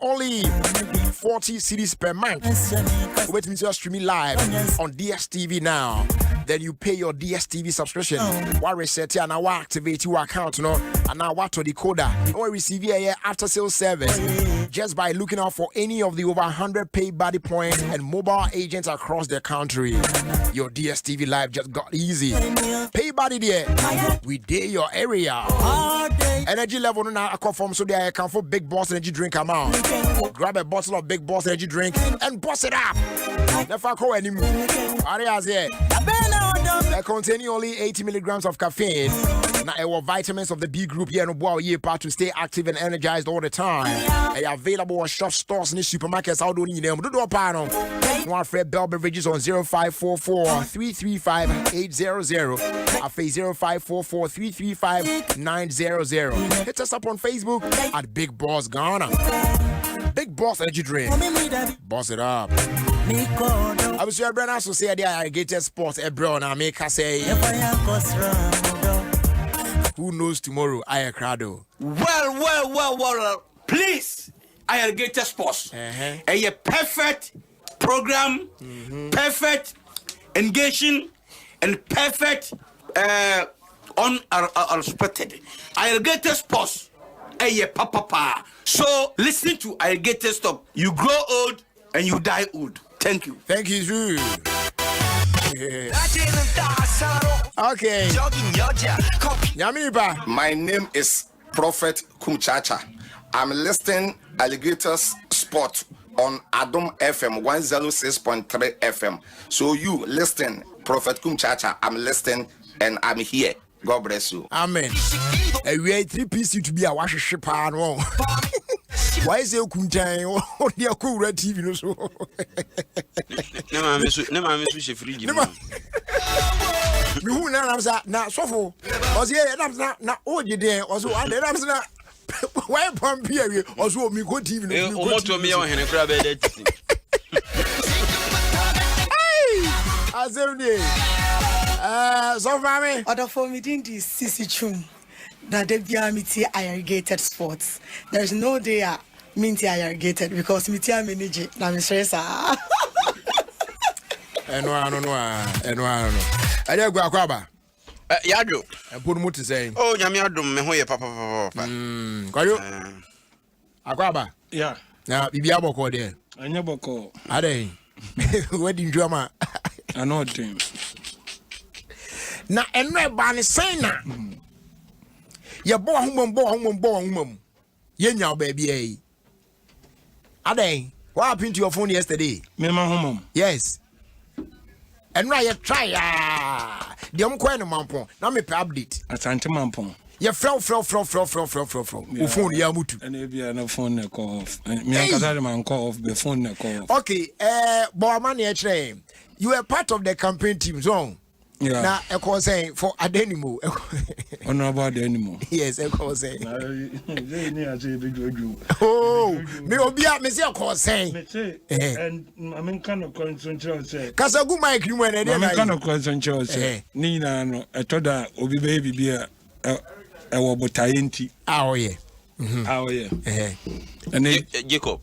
only 40 cedis per month. Wait till you stream live on DSTV now. Then you pay your DSTV subscription. What reset and now activate your account, and now what to decoder or receive a after sales service just by looking out for any of the over 100 pay body points and mobile agents across the country. Your DSTV live just got easy. Pay body there. We dare your area. Energy level now I confirm so there I can for Big Boss energy drink amount. Grab a bottle of Big Boss energy drink and bust it up. Never call anymore. Areas here. Containing only 80 milligrams of caffeine. Now, our vitamins of the B group here in the part to stay active and energized all the time. They are available on shop stores in the supermarkets. How do you need them? Do panel. One Fred Bell beverages on 0544 335 800. I face 0544 335 900. Hit us up on Facebook at Big Boss Ghana. Big Boss energy drink. Boss it up. I was your brother so say the irrigated sports bro now make us say who knows tomorrow I crowd. Well, please irrigated sports. A perfect program, perfect engaging and perfect unexpected. Irrigated sports. Papa. So listen to irrigated stuff. You grow old and you die old. Thank you. Thank you, Drew. Okay. Yamiba. My name is Prophet Kumchacha. I'm listening Alligators Sport on Adom FM 106.3 FM. So you listen, Prophet Kumchacha. I'm listening and I'm here. God bless you. Amen. We are 3 pieces to be a wash ship. Why is it Kuntai? Oh, dear, cool red TV. No, I'm a free. You know, now, so was here, and I'm not all your day, also, and I'm not. Why pump here? Also, me go TV. What to me on a crab? Hey, Azerny. So, mammy, other for me, didn't this sissy chum that they be amity irrigated sports. There's no day minty irrigated because mity manage na me stress ah. No. I dey go akwaba. Yado. E put mu to say. Oh, nyame adom me ho ye papa. Kwayo. Akwaba. Yeah. Na bibi aboko there. Anya boko. Ade. Wedding drama. I know thing. Na enwe ba ne sen na. Ye bo homom. Ye nya baby eh. Ade. What happened to your phone yesterday? Me ma homom. Yes. Enwe ye try de omko en mampon. Na me pe update. Asante mampon. Ye flow. O phone ya mutu. And bia na phone na call off. Me akazare man call off the phone na call off. Okay, bo man ye try. You were part of the campaign team zone. Yeah. Now, I was saying for Adenimo. Honorable Adenimo. Yes, I was saying. Oh, me obia me say I was saying. And I mean kind of concentration say. Kasa go mic you when I kind of concentration say. Nina no etoda obi baby bia e wo botayenti. Oh yeah. Oh yeah. And Jacob.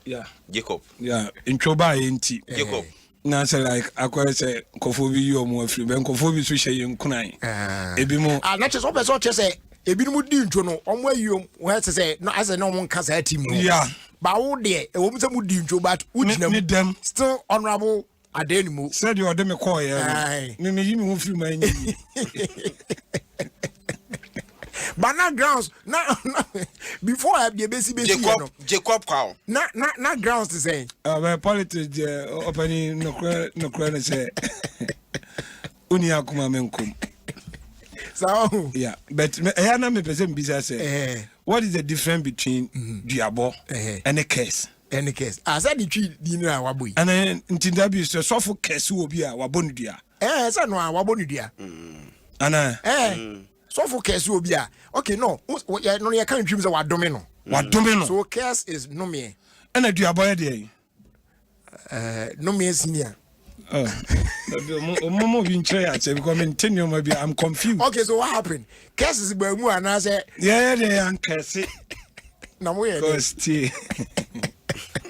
Yeah. Jacob. Yeah, in choba enti. Jacob. Na say like akwa say kofobi yo mo afri ben kofobi so hye yenkunan ebi mo na che so person che say ebi no di ntwo no omo ayom we say no as no mo nka sa team no yeah ba wo de e wo mo say mo di ntwo but ujina still honorable Adenimo said you de me call here me yimi ho firi man yi But grounds before I be basi Jacob Kwao na grounds to say politics opening no credit say uni akuma menkum so yeah but here na me person bisa say what is the difference between duabo and a case I said the tree dinner waboy and ntinda bi so for case obi a wabonu dua say no wabonu dua ana so for case obi a okay no you can't dream say wadome no so case is no me and a duabo dey no me senior Momo bin try at because continue maybe I'm confused. Okay, so what happened? Case is by mu and I say yeah they am case. na mo ye Cause tea.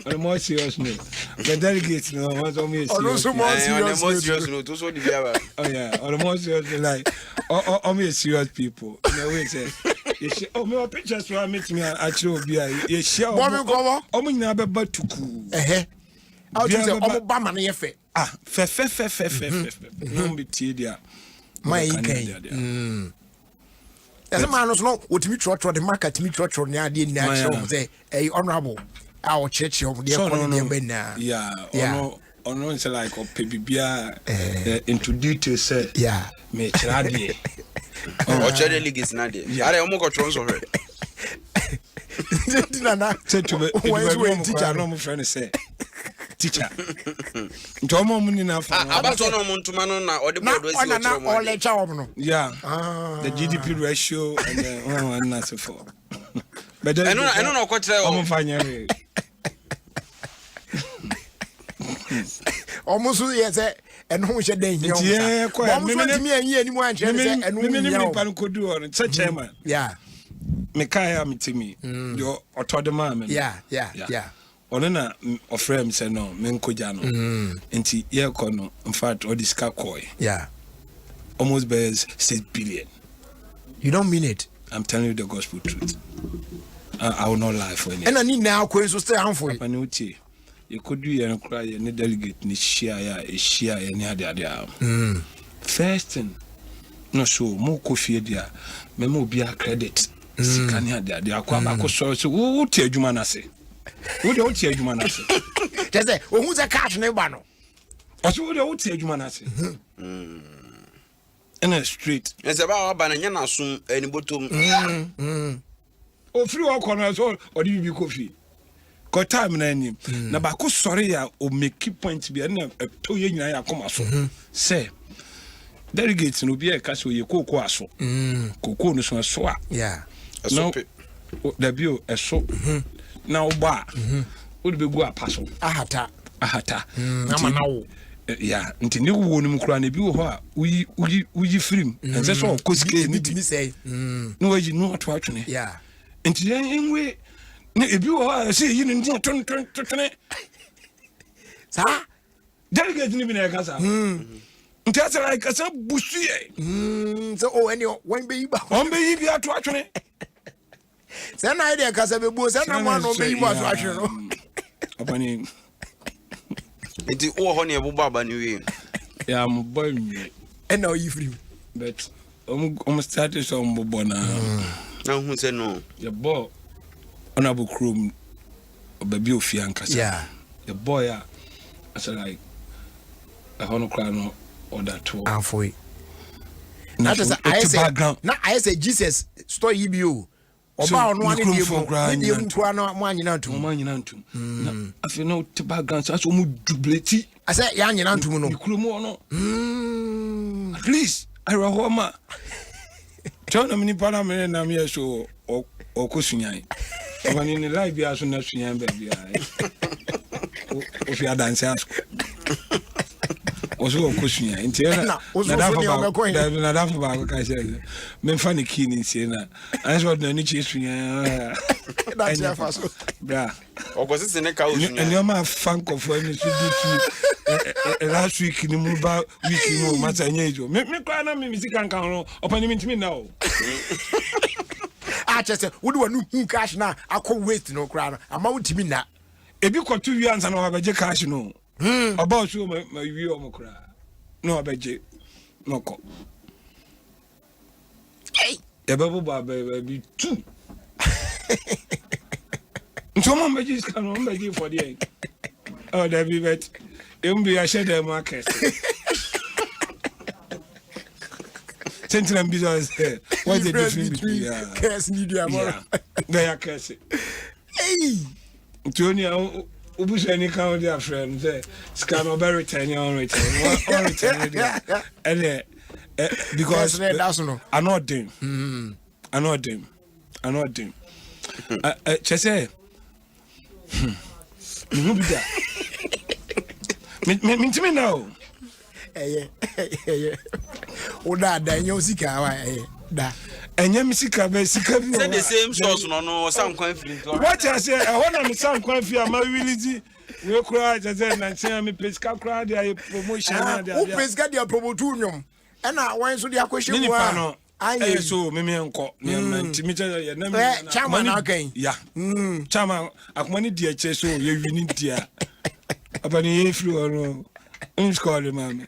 On the more serious note, the delegates, you know, what's on me. On also more On the serious more note. serious note, also the other. Oh yeah, on the more serious, like, on me serious people. You know, we say, oh, my pictures were meet me actually be a share. Oh, me never but to cool. I was say, oh, Bama na yefe. Ah, fe. No be tea there. My as a man was no, what me trot the market, me trot on the idea, natural, say, a honorable. Our church of the yeah, no, it's like a PBBia into details said, yeah, me tradi. Or Cherry League is not there. I almost got trons of her. Said to me, teacher, I know my friend say, teacher. Tomo Munina, about on Montumano or the board was yeah, the GDP ratio and that's for. But I don't know what I'm finding. Almost yes, and who should they? Yeah, quite. Me anymore, and could do on such chairman. Yeah, Mekaya mitimi, your autodema. Yeah. Onena of friends say no, Menkojano. Inti ye kono, in fact, or this kakoi. Yeah, almost bears 6 billion. You don't mean it. I'm telling you the gospel truth. I will not lie for any. And I need now Kwanso stay on for you. You could do and cry and delegate ni share any other. First thing, no so more coffee there. Memo be a credit. Sikania there. They are quite so who tell you manase? Who don't tell you manase? Just say, who's a cash never no? Also, who don't tell you manase? In a street. It's about banana soon any bottom. Oh, free all corners or do you be coffee? Got time na him. Na ba ko sorry ya o make point be na to ye nyina ya koma so. Say delegates no be e ka so ye koko aso. Koko no so so a. Yeah. No. Da bio eso. Na o ba. O be gu apaso. Ahata. Na na wo. Yeah, nti ne wo no mkura na bi wo ho a uyi film. Ense so ko sike ni bi say. No waji no to atwene. Yeah. Nti enwe ne ebi wo ha say yi ne ton sa delegate ni bi na ka sa nti asa like asa busu ye so oh any when be ba on be yi bi ato atwene say na idea ka sa be bu say na mo no be yi ba ato atwene no abani enti wo ho ne ebo baba ni we ya mo boy me and now you free but started some bobona na hu say no your boy honorable chrome baby Ofie Kwanso yeah the boy I said like a hono cry no order to afoi na just I say Jesus story you oba ono ani dey mu kwa no mo anyina ntum na afi no te background so mu dubleti I say ya anyina ntum no ikrumu no at least I rahoma John amini para me na me so okosunyan obani ni live bia so na sunyan ba bia Ofie dance asko oso okosunyan nti na dafa ba ko ka se me fa ni kini nsi na anso na ni chi sunyan that's ya faso bra ogosi ne ka osunyan enyo ma fan ko fo ni so di last week ni mu ba week mo mata nyejo me kwa na me misika nkan ro opani mi ntimi na o chese wo do wanu hu cash na akọ waste no kra no ama wo timi na ebi kotu wi ansa na wabeje cash no oba so ma wi o mo kra no wabeje no ko ebebu ba bi tu ntomo meji ska no meji for the oh that be bet embi a share the market Central business. What's the difference between curse and you? They are cursing. Hey, Tony, Ubush any count their friends. Scan over return on return. And because I know them. I know them. Chese. You be there. Me now. Oda da nyo sika wa da Enya misika be sika bi. Say the same source no some coin free. What I say I want am some coin free am really we cry just say na say me pesika cry dey promotion na dey. Who pesika dey promotion and I want so dey question wa. Aye so me enko na ntimi je na me chama na kan. Ya. Chama akomani die che so ye wini dia. Abani ye free ono. Unscall mama.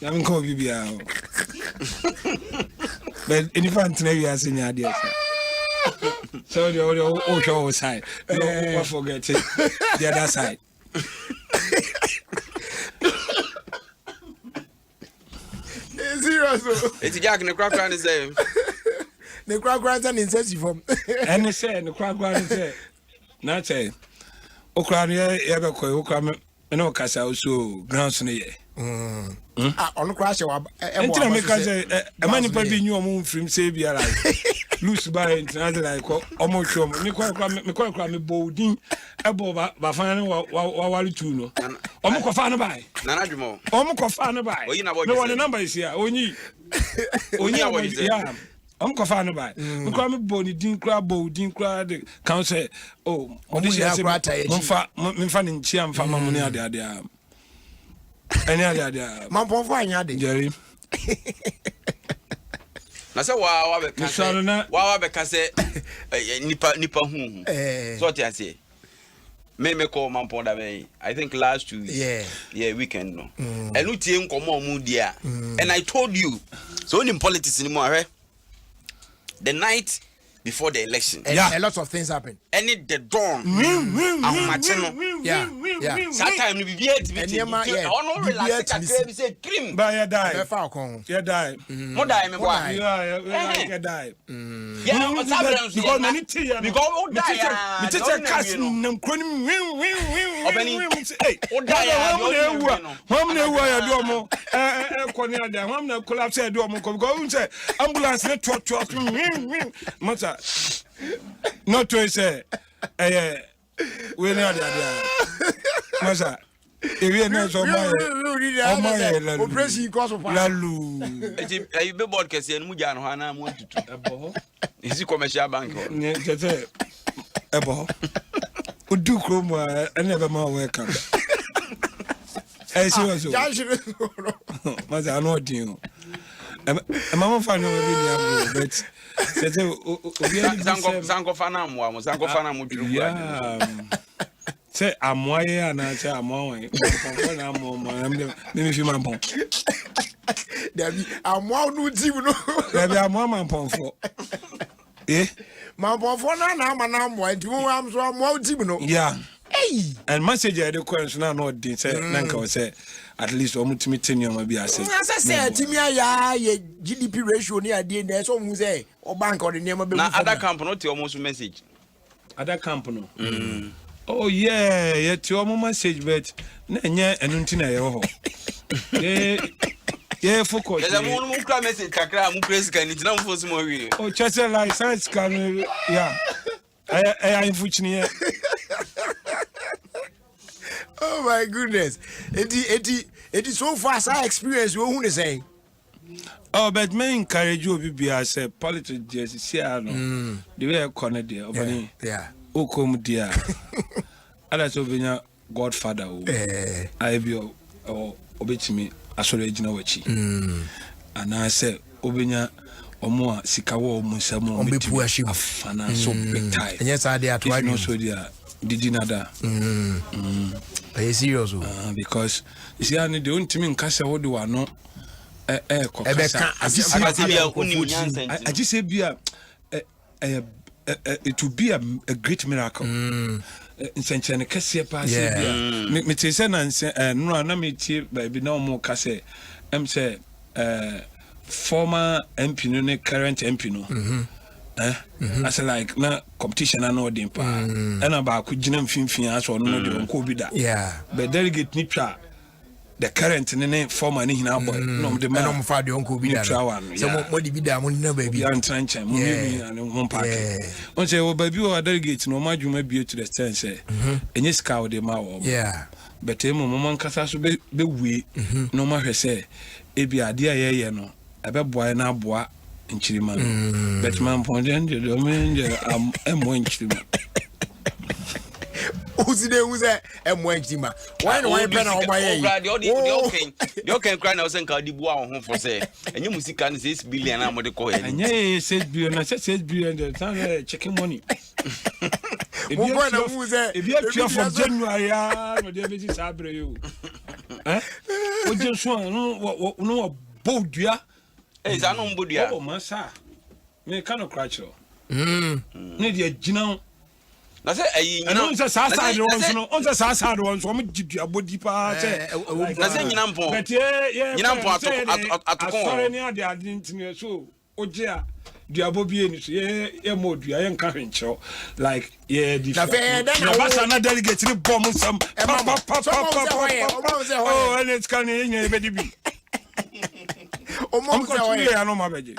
I'm going to be out. But if I'm telling you, I see your idea. So the show side. Don't forget it. The other side. Serious. It's Jack and the crack around the same. The crack around and incest from. And they say, the crack around say, not say, Ukraine, ever call no casa also grounds in the year. On the crash, until I make us a man probably knew a moon from Sabia like loose by another like almost show me quite bolding above Bafana while you know. Omokofana by Nanajimo. Omokofana by. No one the number is here. Only yeah. Omokofana by. Mkwame boni din crab bolding crowd council. Oh, this is Mfan in Chiam Fama Munia there. Any other man for fine Jerry. Na say wa beka say nipa hu. So what I say. Me call man ponda me. I think last 2 weeks. Yeah, weekend no. And you tie nkomo mu dia. And I told you. So in politics anymore, the night before the election. A lot of things happen. And it the dawn. Yeah. That time we be at meeting. Oh no, relax. I say cream. But you die. You die. More die me boy. You die. Yeah, what's happening? Because many tea. Because die. Me teacher casting them crony. Hey, die. How many why you do more? Corner there. How many collapse do more? Because say ambulance let trot. Mata. Not to say we know that. Masa, if you know so my operation cause of lalu. You be board kesi enu muja no hana mu tutu. Ebo. Isi commercial bank. Ne tete ebo. Udu kroma never more welcome. See what so. Masa no din. Mama fa no be ni but Sanko fana mu sanko fana mu duru. Yeah. Say amoye ana say amoye. Na amo me fi man pon. Dabi amo no tim no. Dabi amo man pon fo. Man pon fo na ama na amo nti mo am so amo tim no. Yeah. Hey. And message I the question na no din say nanka we say at least omutimi tenyo bi ase. Asa say timi aya ye GDP ratio ni ade na so mu say o bank or the name be. Na other camp no te almost message. Other camp no. Oh yeah, to almost message but na nya enu ntina ye ho. Yeah, focus. There's a mo kra message kakra mo press kan ntina mo fo mo wi. Oh, chase license can yeah. I unfortunately. Oh my goodness. It is so fast I experience you who say. Oh, but me encourage you be as a politics just see no. The way I connect there obani. Yeah. O come there. Ada so benya godfather o. I be o obetimi asore agina wachi. And I say obenya omo sikawo omo nsamo obepu ashim afana so big time. Yes I dey at why no so there. Did nada. Are you serious? Because you see, I need the only team in Casa what do I know? I just say it will be a great miracle. In Saint Cassia pass. Me say no, na me baby no more Casa. Say former MP no current MP no. As like na competition and all them pa and about could jinem fin as or no de ko bi da but delegate nitwa the current name former ni hina boy no de man fa de onko bi da so mo di bi da mo na ba bi an tranche mo ni and mo park on say o ba bi o delegate no ma dwuma bi to the stand say enye ska o de ma wo but mo man kasa so be we no ma hwe say e bi ade aye no ebe boy na boa Chilima. But my point in the domain, I'm one Chilima. Who's there? M1 why no one pen on my head? You can cry now and call the boy for say. And you must can 6 billion. I'm what they call it. And yeah, 6 billion. I said 6 billion. The time checking money. If you have from January, no, they visit Sabre you. Eh? What just one? No, Bodia. Hey, Zanon Bodia. Oh, Massa. Me cannot cry. Need your Gino. I say, you know, on the side ones, from a body part. I say, you know, but yeah, you know, at sorry, near the identity, so, oh, dear, the Abobian, yeah, more, I am carrying show. Like, yeah, the was another delegate to the bomb some. Oh, and it's coming in, baby. Almost I know my baby.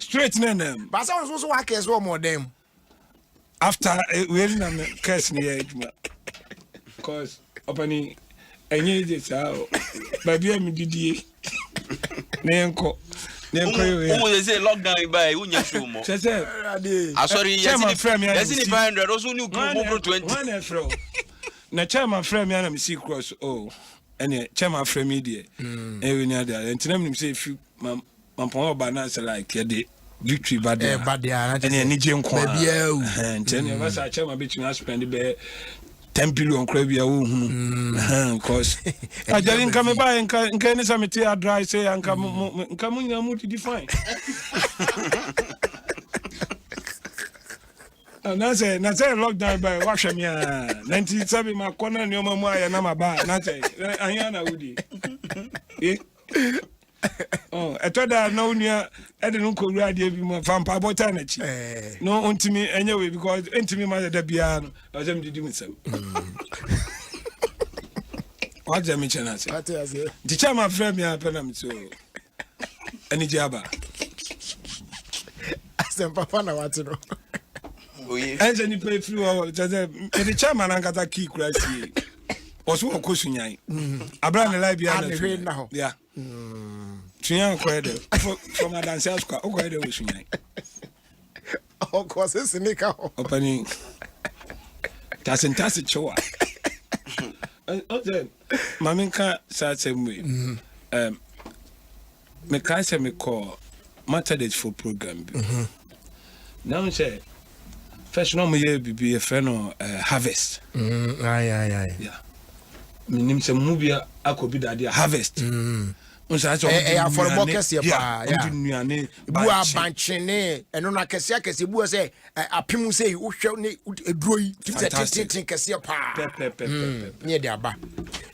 Straight them. But I was also working one more them. After wearing a curse near because opening any this out, baby, I'm Didier. Nenko, they say lockdown by Unya. I sorry, yes, friend, yes, in 500, also new 20. Now, chairman friend, I'm see cross. Oh, and chairman friend media. Every near there, and tell him say if you, my poor bananas like your day. Victory bad and any gym corner. And 10 of us, I tell my bitch, I spend the 10 billion crabia. Because I didn't come by and can some material dry say and come in to define. And I say, lockdown by washing me 97 my corner and your mamma and I'm a bar. Ayana Woody. Oh, I thought I know near I didn't go ready from Pabotanity. No, unto me anyway, because into me, mother, the piano, I was empty doing some. What's the mission? I said, the chairman friend me up and I'm so any jabber. I said, Papa, I want to know. And then you pay through the chairman and got a key crash. Also, a cushion. I brought a library now. Yeah. Trian credit from a dance house. Oh, I don't wish. Of course, it's a nickel opening. That's in Tassit Choa. Maminka said same way. Me can't me call matter date for program. Now say first no me be a friend or harvest. Yeah. Me name some movie I could be that harvest. For the buckets, yeah. Bua Banchene, and on a Cassia, Bua say, a Pimu say, who shall need a droid to Cassia Pa. Near the Abba.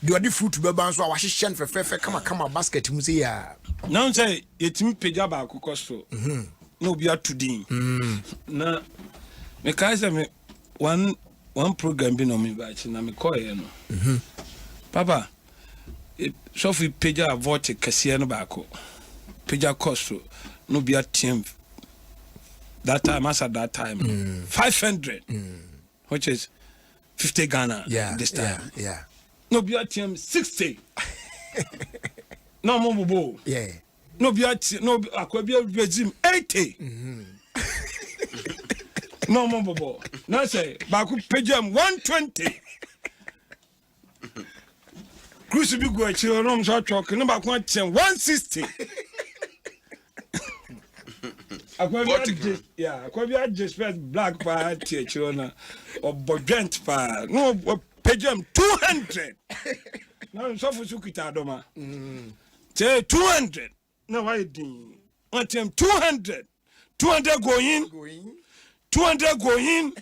Do a different to Baban, so I was sent for Fefe, come a basket to Musia. Now say, it's me Pejaba Cocosto. No, be out to Dean. Now, because I one program been on me, but I'm a coy. Papa. So if we pay a vote, Cassiano Baco, Peja Costo, no be a team. That time, as at that time, 500, which is 50 Ghana. Yeah, this time. Yeah. No be a team 60. No more. Yeah. No be a team. No, I could be a regime 80. No more. Now say, Baku Pejam 120. Cruise be go at your room short truck, number 160. I could be just black par teacher or Bogent par. No, pay them 200. No, so for Sukita Doma. Say 200. No, I didn't. Want him 200. 200 go in. 200 go in.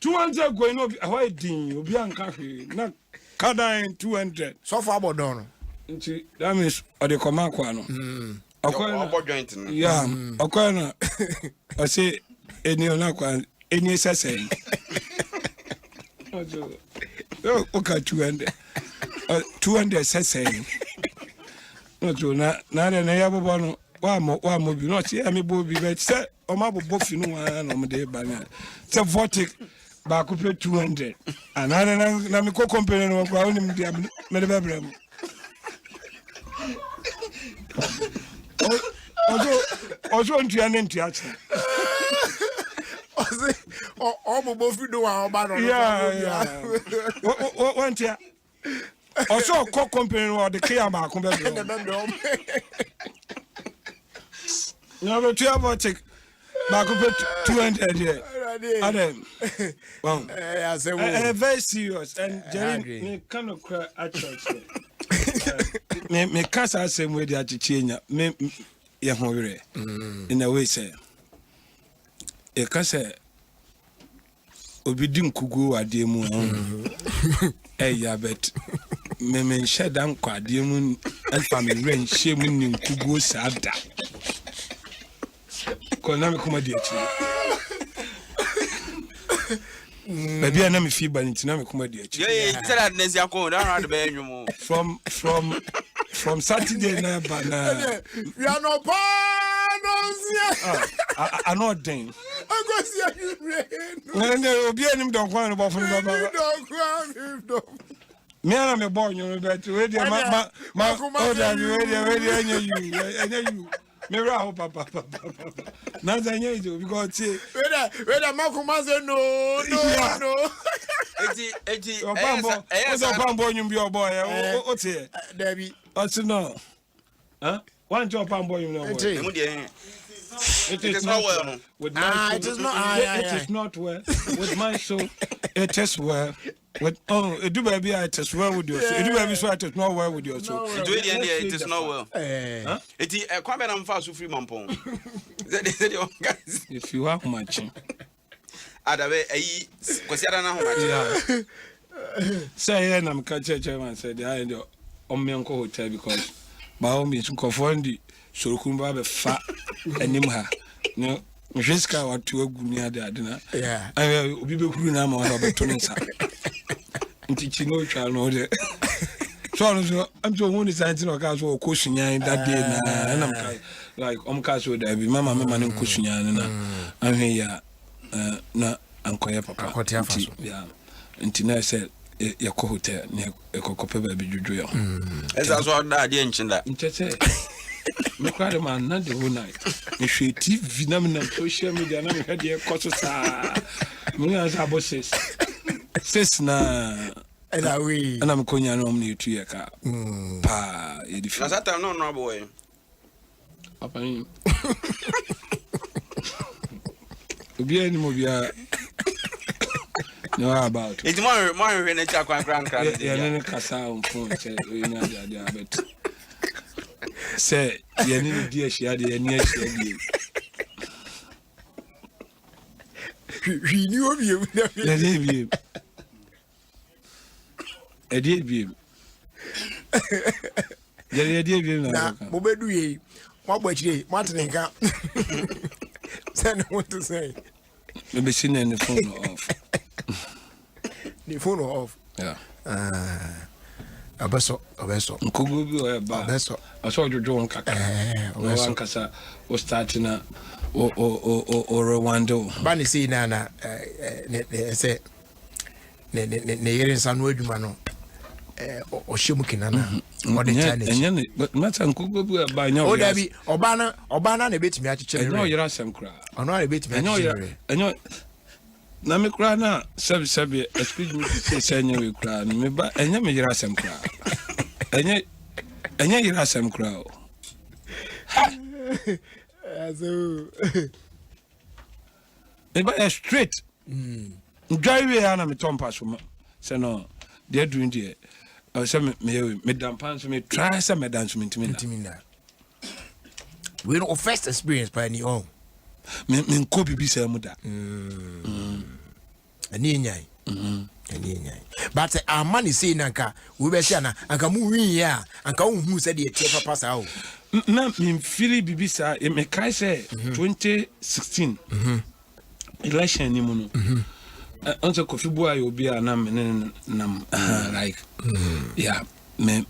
200 going up. Why didn't you be unhappy? Not. Kada 200. So far, about done. That means or the command quano. Yeah, Okwana. I say any on any assassin. Okay, 200. 200 assassin. No, not another one. One more, you not see me, Bobby, but say, or my both you know, I'm a day banner. So, Vortic. Back up 200. And I don't know, company of ground in the Medibram. Also into an entry. Yeah. What yeah. Also cook company or the clear mark. No, but you have take back up 200 here. Adam. Well, very serious. And Jerry, me kind of cry at church. Me can't say same way that you change. Me, in a way, say. You can say, Obidim Kugu Ademu. Eh, yeah, but me shed down Quadium and family rain, shaming in Kugu Sada. Konami comedy actually. Maybe I never feel by Intinami comedy actually. Yeah, tell that Nezia code around the bedroom. From Saturday night, but we are no pardons. I know thing. I go see you. When there will be any don't want about from Baba. Me and my boy, you know that. Ready, my you. Me raho papa. Nanza nyejo because say whether Makuma say no. Eti Pambo you be your boy. What's here? Debbie. What's no? Huh? One job Pambo you know. It is not well. With my it is not. It is not well. With my soul, it is well. With it do baby, it is well with you. It do baby, so it is not well with you. So it is not well. It is a comment on fast free mampon. If you have much, Adabe, Cosiana, how much? Say, I'm catching chairman said, I know on my uncle hotel because by all means, confound the Surukumba be fat and Nimha. No, Miska or 2 good near the dinner. Yeah, I will be good now on Robert Tonisa. Teaching no child know that. So I'm so only signing of cars or cushion that day, and I'm like, Castle, there be Mamma, and cushion, and I'm here, Uncle Papa. Yeah, and Tina said, your hotel near a cocoa baby juju. As I saw that, didn't that? Me cried a man not the whole night. Me she TV phenomenon social media na me had the course me as abo says na and we and I'm konya no me to your car pa e di na that no boy papa ni obi ani mo bia no about it's more when it's a crank yeah no kasa on phone say we na dia but say you need to share the near share we knew of you. I did be. Yeah, now, Bobedu, what was you? Martin Camp. Send what to say. Maybe seen the phone off. The phone off. Yeah. A vessel. Kugu or a vessel. I saw you draw on Kaka. One Casa was starting or Rwanda. Bunny see Nana, say, Near San Wodumano. Or Shimukinana, or the Chinese. But Matan Kugu by no Debbie, Obana, a bit me at I know you're a some cry. I know a bit me. I know. Namikrana, Sabi, excuse me to say, Sanya, cry, me, but I never hear some cry. And yet you have some crowd. But straight. Drive here, and I'm a Tom Passum. So, no, they're doing the some Madame Pans me try some Madame to me. We don't first experience by any own. Min Kobe be say muda. But our money say nanka we be say anka mu win ya anka hu say the tie papa sa o na min fili bibisa e me kai say 2016 election ni mu no onse Kofi Boy obi a nam like yeah me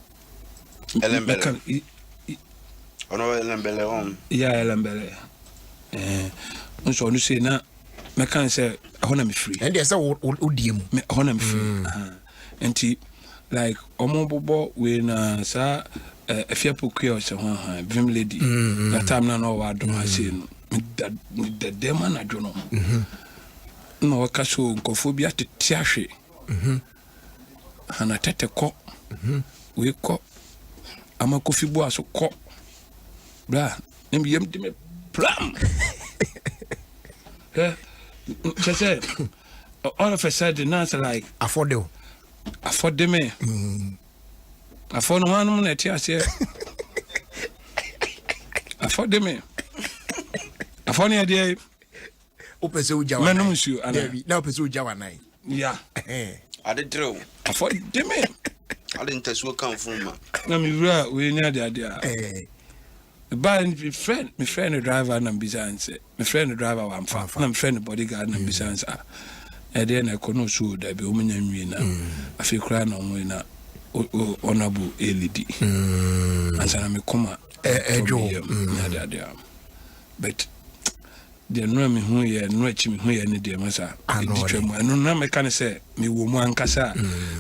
Elembele ono Elembele on yeah Elembele onse onu say na me kan say hona me free and they say odiem me hona me free and like omobobo we na sa if you put chaos on Vim lady, that time no wa do I say no the demon I don't know. No kaso nkofobia te tiahwe. Hana tete ko. We ko ama kofi bo aso ko. Bra, nem yem de me plam. All of a sudden, now it's like afford me. Afford no one at here. Afford me. Afford the idea. Open so Jawa. Man, monsieur, and now pursue Jawa night. Yeah. I did draw. Afford me. I didn't test what come from. No, we near the idea. But my friend the driver and Bizance. My friend the driver one far. My friend the bodyguard and Bizance. And then I could not show that be woman and me now. I feel crying on me now. Honorable LED. And so I'm a comma. But the no me who ye no achi me who ye ne de masa. I know na me can say me wo mu ankasa.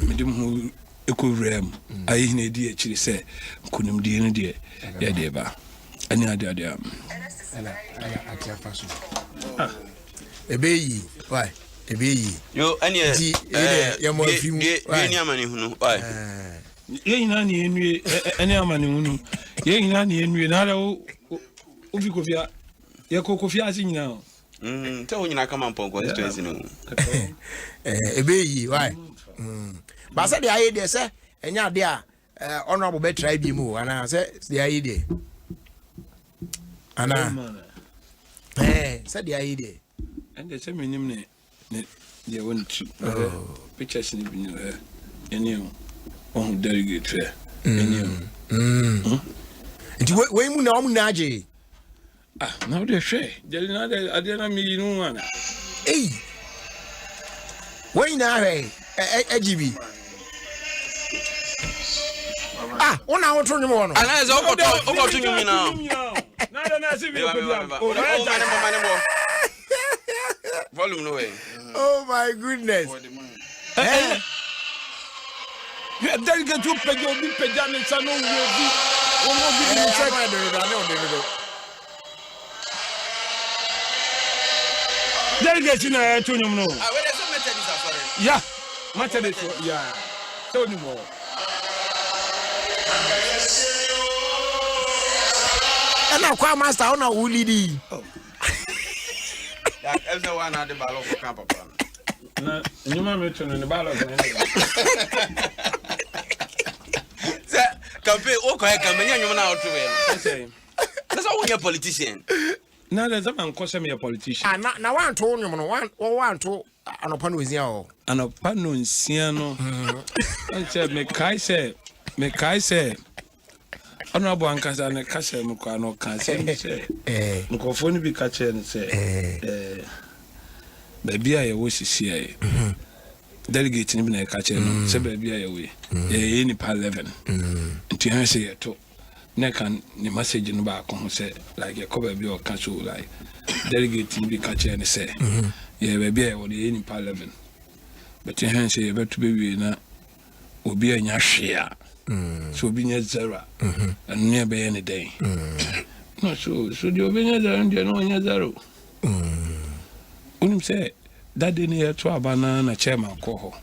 Me dem hu ekowrem. Ayi na di achi say kunim di ne de ye de ba. Ani ade ade am. Ala ati afaso. Ebeyi, why? Ebeyi. Yo ani ya mo afimu. Ye ni amani hunu. Why? Ye ina ni enue ani amani hunu. Ye ina ni enue na o Ofie Kofia. Ye Kofia asinyina. Tell you na come pon constituency no. Ebeyi, why? Ba say the idea say enya de a honorable be try bi mu ana say the idea. Ana say the idea. And they say me nim ne they want to pictures ni bi no any on delegate any nti we mu na o mu na age now they say jeli na de ade na me nu ana we na he agibi ona wo to nyum no ana ze o ko to nyum na na see video volume no way. Oh my goodness. You are delegate to pay your big pajama and no will be. Delegate in a tunium. No, yeah, matter yeah, tell you more. And now, Kwa Master, on a woolly D. Everyone had the ball of camp. You might mention in the ball of Cafe, okay, come and you're now to him. That's all you're a politician. Now there's a man calling me a politician. Now, one told you, one to an upon with you. An upon Ciano. I said, make I say. Honorable Ankasa and Cassia Mukano can say, Mukofoni be catcher and say, baby, I wish to see delegate in a catcher, say, baby, away, any par 11. And to say, to neck and the message in the back on say, like a cover be or catch like delegate in be catcher and say, yeah, baby, I would any par 11. But your hands say, about to be in a will be in your share. So be near zero and nearby any day. No, so you'll be near zero and you're no near zero. Unim say that day near to a banana chairman call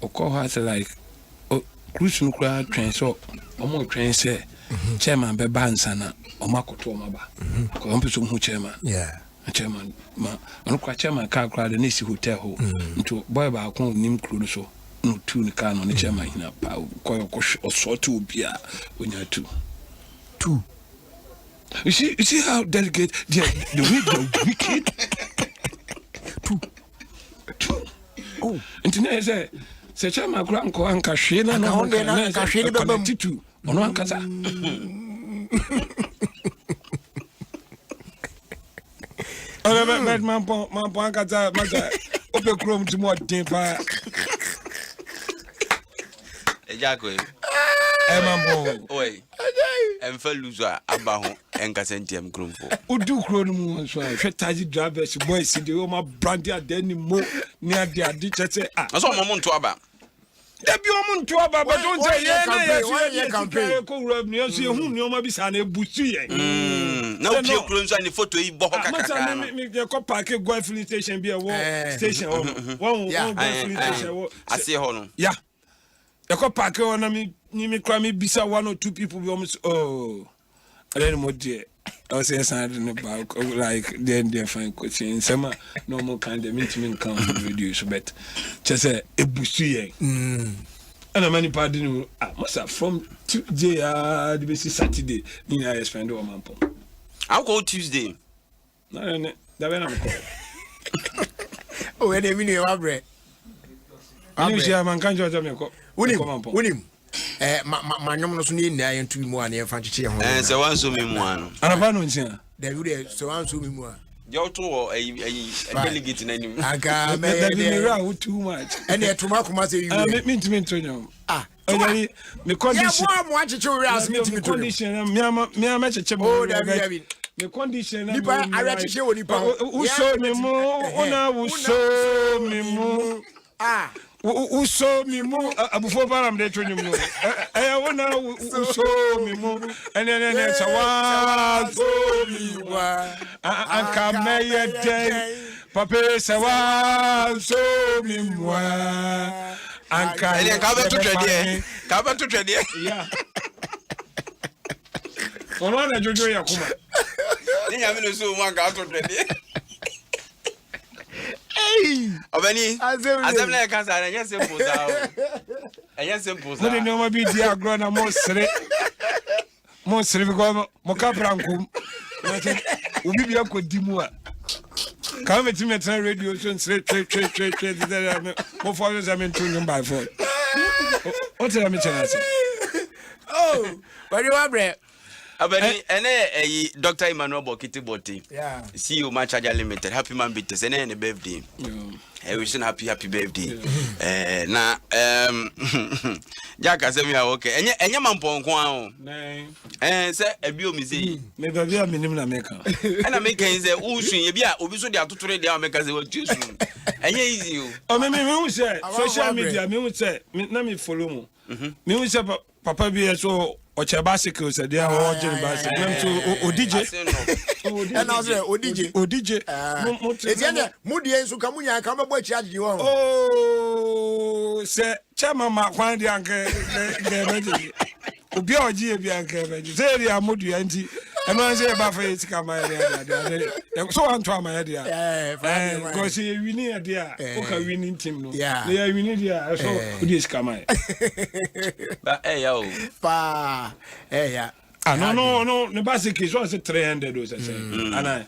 her like crucial crowd train so more train say chairman be bansana or Marco Tomaba. Competition who chairman. Yeah. A chairman, and quite chairman car crowd and Nisi hotel into boy by a con named Crusoe. No two can on the chairman in a power or so to be when you're two. You see how delicate the wicked two. Oh, and today say chairman grandco and Kashina no Kashina two on one casa. Oh, man, Pankata, open chrome to more timber. Jacko. Oi. And fell loser about and Cassentium Grumpo. Who do Cronum? So I fed drivers, boys, see the Oma Brandy at any more near the ditch. I saw Mamon to Abba. Debi omun to aba but don't say yeah campaign ko rub ni so hu ni o ma bi sa na ebusu yen na o pie kuro nso ani photo yi bo kakaka me ko park go filling station bi e wo station one go filling station wo ase ho no yeah e ko park o na me kra me bisa one or two people bi almost oh I don't know dear I was saying about like then fine coaching some normal kind of mean come reduce but just say ebusu yen and many pardon must have from Tuesday the basic Saturday ni I spend o man pom I go Tuesday no that when I'm call oh when they mean you abre you see man kan jo me ko unim ma nyom no so ni nna yentu mu a na yɛfa kyekye ho se wan so me mu ano anapa no ntia da yu de so wan so me mu a yo to ayi delegate na nim aga me that be ra too much and e to makoma say you me to nyom me yeah condition mo akyekye we as me to condition me ama kyekye mo oh da bi me condition nipa ara kyekye wo nipa uso me mu ona uso me mu uso mi mu abufo param de twonyum no wona uso mi mu ene sawa so mi wa anka meye den papa sawa so mi wa anka ele ka ba to twede yeah ono na jojo yakuma ni nyame no so mu anka to twede Obani, azemna ya kansa na nyɛ simple saa o. Ɛnyɛ simple saa. Mo de nneɛma bi di agorɔ na mo sere because mo ka brankom. Obi bi akɔdi mu a. Ka me ti me tena radio so sere tre mo fo yo zamen to nyum by phone. O tell me chance. Oh, where you are, Abani, ene Dr. Emmanuel Bokiti Boti. Yeah. CEO Machaja Limited. Happy man bites. Ene birthday. I wish you happy birthday. Na Jaka say me okay. Enye man pon kwa o. Say ebi o mi say. Me baby a minim na meka. Ena meka say usun ye bia obi so de atotore de meka say what Jesus. Enye easy o. O me hu say social media me hu say na me follow mo. Me hu say papa bi so Oche bicycle said they are watching bicycle. ODJ. And I say ODJ. Etienne, Moody and Sukamunya come up with charge you. Oh, say Chama Makwan the uncle. Obi oji ebi anke say they are Moody anti. And I say about face come my so on to my idea. Because we need there. Okay, winning team no. Yeah. They are winning there. So this come my. But hey yo. Pa. Hey yeah. No. The basic is was 300 or something. And I.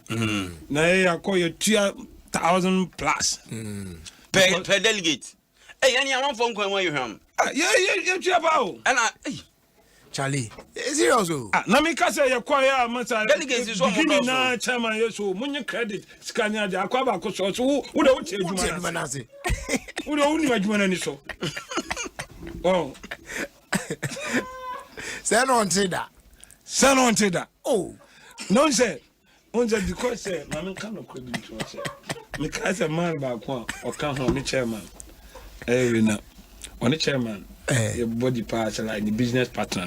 Na I call you 2,000 plus. Per delegate. Hey, any amount phone call when you him. Yeah, about. And I Charlie, serious o. Na me ka say yakwaya masa delegates is one more na chairman yeso munye credit skanya de akwa ba ko so wo de wo che adwuma na se. Wo de wo ni adwuma na ni so. Oh. Say no until that. Oh. No say. On say because say na me kan no credit to say. Me ka say man ba ko o kan ho me chairman. We na. Oni chairman. Your body parts like the business partner.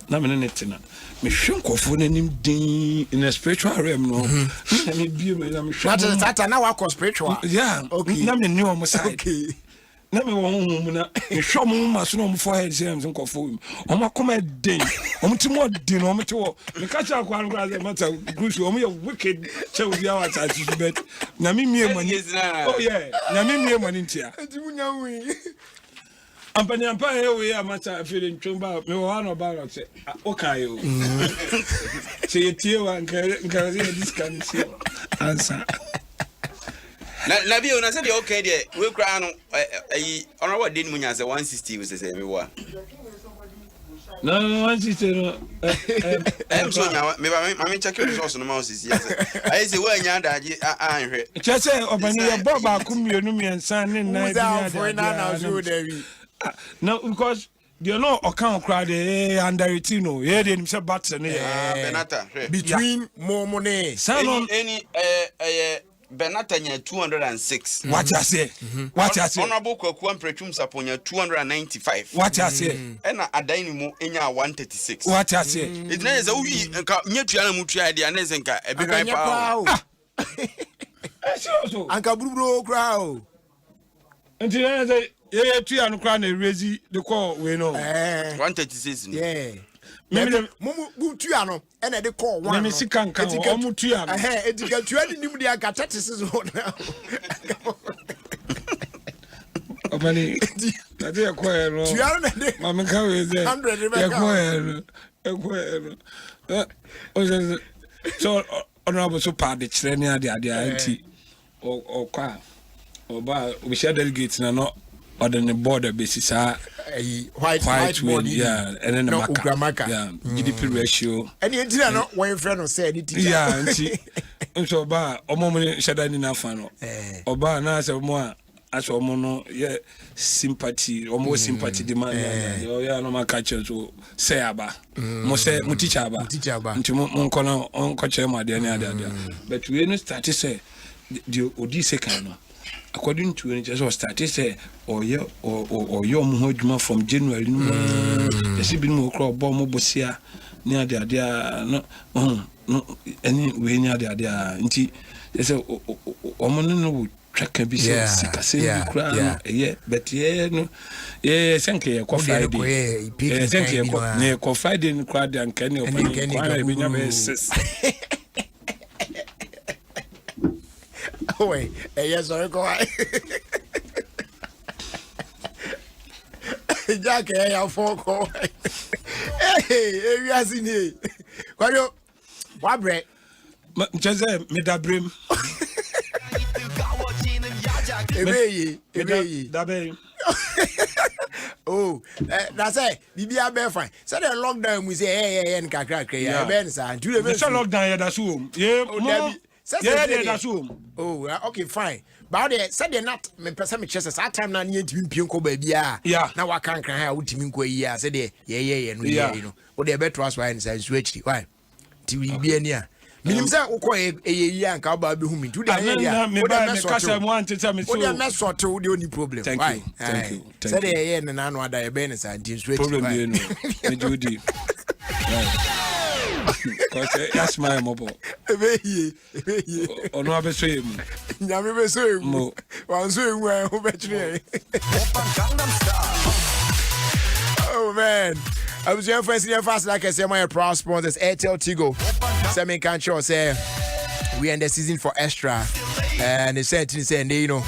Na me no tina. Me hwe nkofo nanim din in a spiritual realm no. Na me bi me na me hwe. That na wa spiritual. Yeah. Okay. Na me new on side. Okay. Na me wo hu na me hwe mo ma so no mo forehead say am nkofo. O ma come den. O mo ti mo den o mo ti wo. Me ka cha kwa no say matter good o mo ye wicked che obi awa cha ti bet. Na me mie money. Oh yeah. Na me mie money ntia. Enti munya wi. Ampa we amata feeling chumba me wa no ba say okay o say tie wa nka this can see answer na bi una say okay there we kra no ono wa den munya say 160 we say me wa no 160 no so nya me check your resource no ma osisi I say we nya daje anhwe che say obani ye bob akumienu miensan ne na bi no, because you know, account crowd under it, you know, yeah, they say bats and Benata between more money. Any Benatanya 206. What I say? What I say? Honorable Kwaku Prechum Saponya 295. What I say? And Adainimu Enya 136. What I say? It is a we Nyetiana Mutia Dianezenka, a big Anka Bubro crowd. Until I say, yeah, 2 and crown raise the call, we know. 136. Yeah. Mumu tuano and they call one. Let me see can Mutuano. It's a 20 Nimudia Catatis on now. Many, I did acquire. Mamma Cow is 100 so honorable so party, Trenia, the idea, or car, or bar, we share delegates and not on the border basis. White win, yeah, and then the Maka, yeah, GDP ratio. And you did not when friend said it. Yeah, and so bar, or moment shading enough fun. Or bar, now as a more. As a mono, yeah, sympathy, or more sympathy demand. Oh, yeah, no, my catcher to say about most Mutichaba, into Moncona on Cochema, the other. But we don't start to say the Odisecano. According to it, just start to say, or your Mohojma from January, the Sibin Mokro, Bomobosia, near the idea, no, anyway, near the idea. They say, Omono. Track can be sick, yeah, but yeah, no, yeah, thank you, Friday, thank you, Friday in crowd and can you oh, wait, yes, sorry, go ahead. Jack, I have 4 call. Hey, you are in here. What bread? Just me da brim. Oh, that's it. Bibia be fine. So the lockdown we say hey and kakra ya ben sa. Do the lockdown ya that's home. Yeah, that's home. Oh, okay, fine. But they said they're not me person me chest that time na nye ntimi pien ko ba bia. Na wa kan kan ha utimi ko yi a said yeah no you know. What they better us why and say switch why. Ti we bia ni a. Minim say ukọ eyeyi anka ba be hu mi do dey area me ba me kasa mo antete me so o dey me sort o dey only problem why thank you say dey na na no ada e be ne sa din straight problem dey no me do di cause that's my mobile ebe ono abeso yemu nyame beso yemu wan so yemu e ho be kire oh man I was your first fast like I say my proud sponsors Airtel Tigo. Semi can show say we end the season for extra and they said you know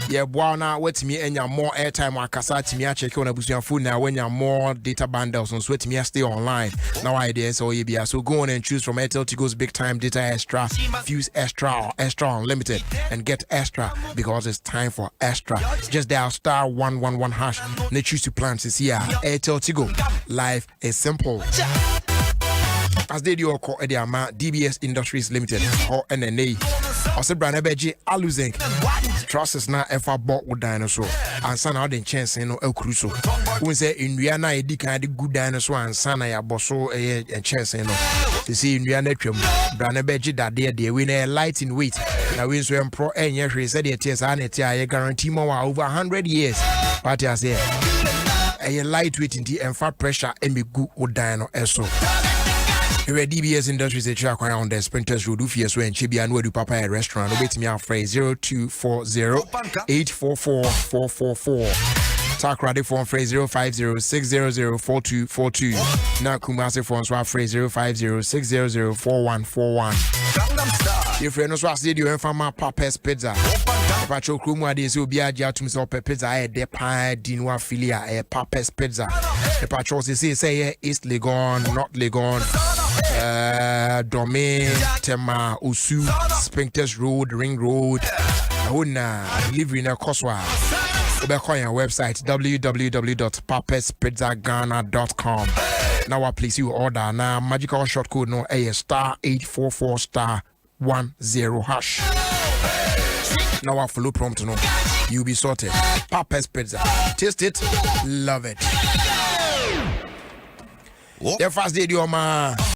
yeah boy now wait me and you more airtime or kasa to me check on a phone now when you more data bundles on sweat me stay online now idea so you so go on and choose from Airtel Tigo's big time data extra fuse extra or extra unlimited and get extra because it's time for extra just dial *111# and they choose to plan to see Airtel Tigo life is simple. As they do call the amount DBS Industries Limited or NNA. Also, Brand Beji Aluzenk. Trust is not ever bought with dinosaur. And son out in chance no El Crusoe. We say in Rihanna, a decade good dinosaur and son I bosso a chance no. To see in Rihanna, Brand Beji that they win a light in weight. Now we swim pro and yes, said it is an I guarantee more over 100 years. But I say a lightweight in the and fat pressure and be good with dino eso. Here DBS Industries a track around the Sprinters Road Ufias when Chibi and Wedu Papa restaurant wait me out phrase 0240-844-444. Talk ready phone phrase 050-600-4242. Now Kumasi phone swap phrase 050-600-4141. If you're not swap studio and from my Papa's Pizza. Patrol crew more days will be a jar to Mr. Pizza a de pie dinwa filia a Papa's Pizza. The patrol say East Legon, not Legon. Domain, Tema, Usu, Sprinters Road, Ring Road, Huna, live in a Koswa. Go on your website www.papespizzagana.com. Now please you order now magical short code no a *844*10#. Now follow prompt no. You'll be sorted. Papa's Pizza. Taste it, love it. The first day, your man.